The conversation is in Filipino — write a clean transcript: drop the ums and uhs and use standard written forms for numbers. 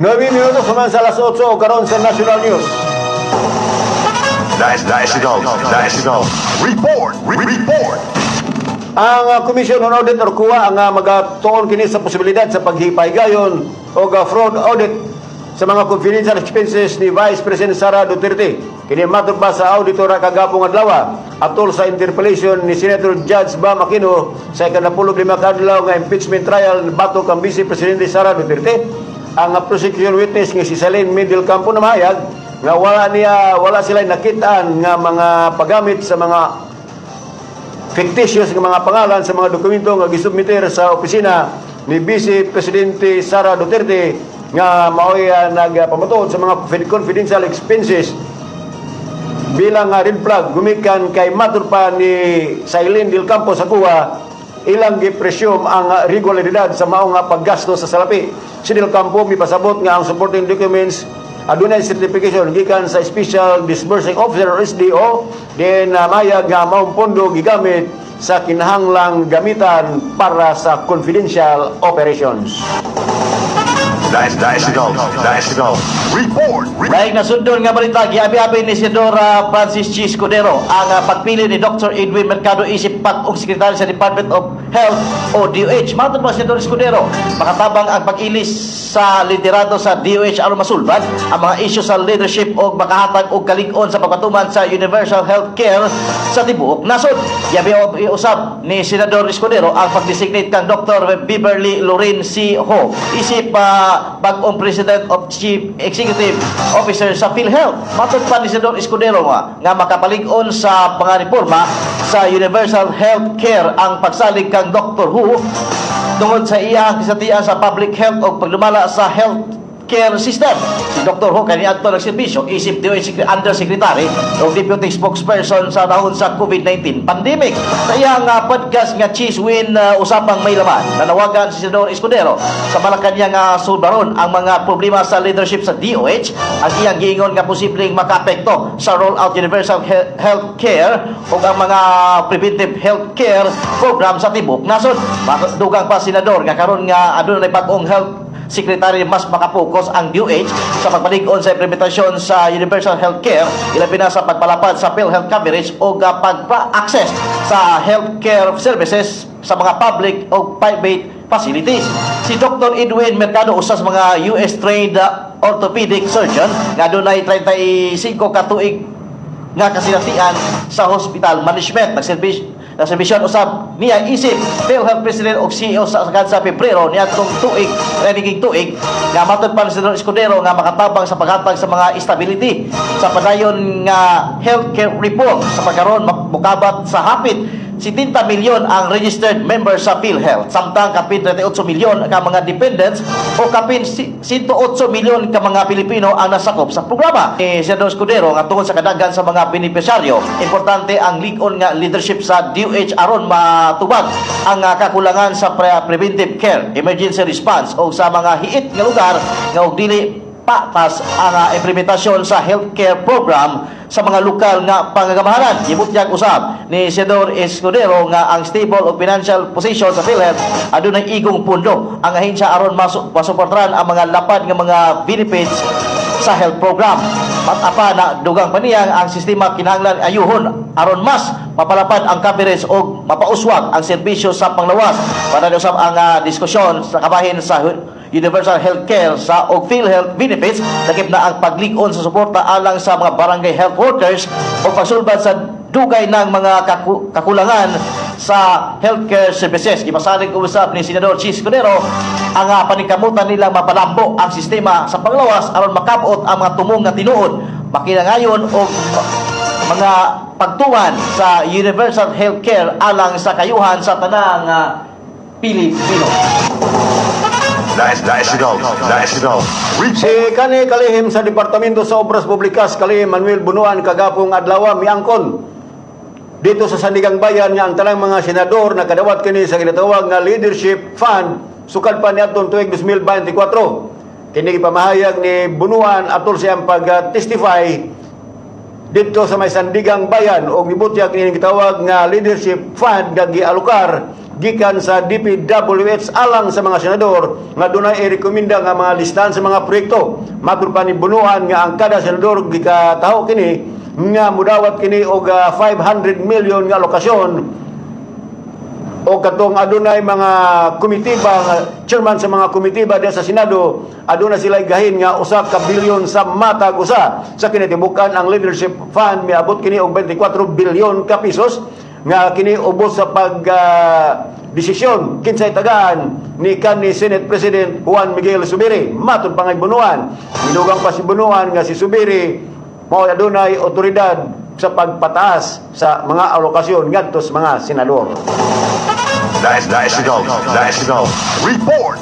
9 minutos naman sa alas 8 o karon sa National News. National. Report. Ang Commission on Audit or CUA ang magatuon kini sa posibilidad sa paghipaygayon o fraud audit sa mga confidential expenses ni Vice President Sara Duterte. Kini matud pa sa auditora kagapong adlaw atol sa interpellation ni Senator Judge Bam Aquino sa ikanapulog 5 kadlaw nga impeachment trial batok ang Vice Presidente Sara Duterte. Ang prosecution witness nga si Salene Medel Campo na mahayag nga wala sila nakitaan nga mga paggamit sa mga fictitious nga mga pangalan sa mga dokumento nga gisubmiter sa opisina ni Vice Presidente Sara Duterte nga maoy nagpamatuod sa mga confidential expenses bilang red flag gumikan kay matur pa ni Salene Del Campo sa CUA ilang gipresume ang regularidad sa maong nga paggasto sa salapi. Si Del Campo mipasabot nga ang supporting documents adunay certification gikan sa Special Disbursing Officer or SDO then mayag nga maong pondo gigamit sa kinahanglang gamitan para sa confidential operations. National. Report. Dahil nasundon nga balita, giabi-abi ni Senador Francis G. Escudero ang pagpili ni Dr. Edwin Mercado isip pag-og sekretary sa Department of Health o DOH. Matod pa Senador Escudero, makatabang ang pag-ilis sa liderado sa DOH aron masulbad ang mga isyu sa leadership o makahatag og kalig-on sa pagpatuman sa universal health care sa tibuok nasod. Giabi-usab ni Senador Escudero ang pag-designate kang Dr. Beverly Lorraine C. Ho isip bag-ong President of Chief Executive Officer sa PhilHealth. Matod pa ni Senador Escudero nga makapalig-on sa pangareforma sa universal health care ang pagsalig kang Dr. Who tungod sa iyang kisatian sa public health o pagdumala sa health care system. Si Dr. Ho kaniadto nagserbisyo isip DOH Undersecretary o Deputy Spokesperson sa dahon sa COVID-19 pandemic. Sa iyang podcast nga Cheese Win usapang may laman, nanawagan si Senador Escudero sa Malacanang sulbaron ang mga problema sa leadership sa DOH ang iyang giingon nga posibleng makaapekto sa rollout universal health care o ang mga preventive health care program sa tibok nasod. Dugang pa senador nga karon nga adunay pag-ong health Secretary mas makapokus ang DOH sa pagpalig-on sa implementasyon sa universal health care, ilabi na sa pagpalapad sa PhilHealth coverage o pagpa-access sa healthcare services sa mga public o private facilities. Si Dr. Edwin Mercado usas mga US-trained orthopedic surgeon nga dunay 35 ka tuig nga kasinatian sa hospital management. Nagserbisyon usab niya isip PhilHealth President o CEO sa Pebrero niadtong tuig nga matod pa ni Senador Escudero nga makatabang sa paghatag sa mga stability sa padayon nga healthcare reform sa pagkaron mukabat sa hapit 70 milyon ang registered members sa PhilHealth, samtang kapin 38 milyon ka mga dependents o kapin 108 milyon ka mga Pilipino ang nasakop sa programa. Senador Escudero nga tungod sa kadagan sa mga benepisyaryo, importante ang lig-on nga leadership sa DOH aron matubag ang kakulangan sa preventive care, emergency response o sa mga hiit nga lugar nga og dili patas ang implementasyon sa healthcare program sa mga lokal nga pangagamahanan. Gibutyag usab ni Senador Escudero nga ang stable o financial position sa PhilHealth adunay igong pundo ang ahensya aron masuportahan ang mga lapad nga mga benefits sa health program. Apa na dugang pa niya ang sistema kinahanglan ayuhon aron mas mapalapad ang coverage o mapauswag ang serbisyo sa panglawas. Para usab ang diskusyon sa kabahin sa universal health care sa og PhilHealth benefits, lakip na ang paglig-on sa suporta alang sa mga barangay health workers o pagsulbad sa dugay ng mga kakulangan sa healthcare services. Gipasalig usab ni Senador Chis Escudero ang paningkamutan nila mapalambo ang sistema sa panglawas aron makabot ang mga tumong nga tinuod, makinangayon o mga pagtuman sa universal health care alang sa kayuhan sa tanang Pilipino. National. Si kani kalihim sa Departamento sa Obras Publikas kalihim Manuel Bunuan kagapong adlaw miangkon dito sa Sandigang Bayan nga ang tanang mga senador nakadawat kini sa ginatawag nga leadership fund sukad pa niadtong tuig 2024. Kini gipamahayag ni Bunuan atol siyang pag-testify dito sa may Sandigang Bayan o gibutyag kini gitawag nga leadership fund nga gialokar gikan sa DPWH alang sa mga senador nga dunay irekomenda nga mga listahan sa mga proyekto. Matud pa ni Bunuan nga ang kada senador gikataho kini nga mudawat kini og 500 million nga alokasyon o katong adunay mga komitiba nga chairman sa mga komitiba diya sa Senado, aduna sila gahin nga usa ka bilyon sa matag usa sa kinatibukan. Ang leadership fund miabot kini og 24 bilyon ka pesos nga kini ubos sa pag desisyon kinsay tagaan ni kanhi Senate President Juan Miguel Zubiri. Matud pa nga Bunuan, minugang pa si Bunuan nga si Zubiri mao adunay otoridad sa pagpataas sa mga alokasyon ngadto sa mga senador. National. Report.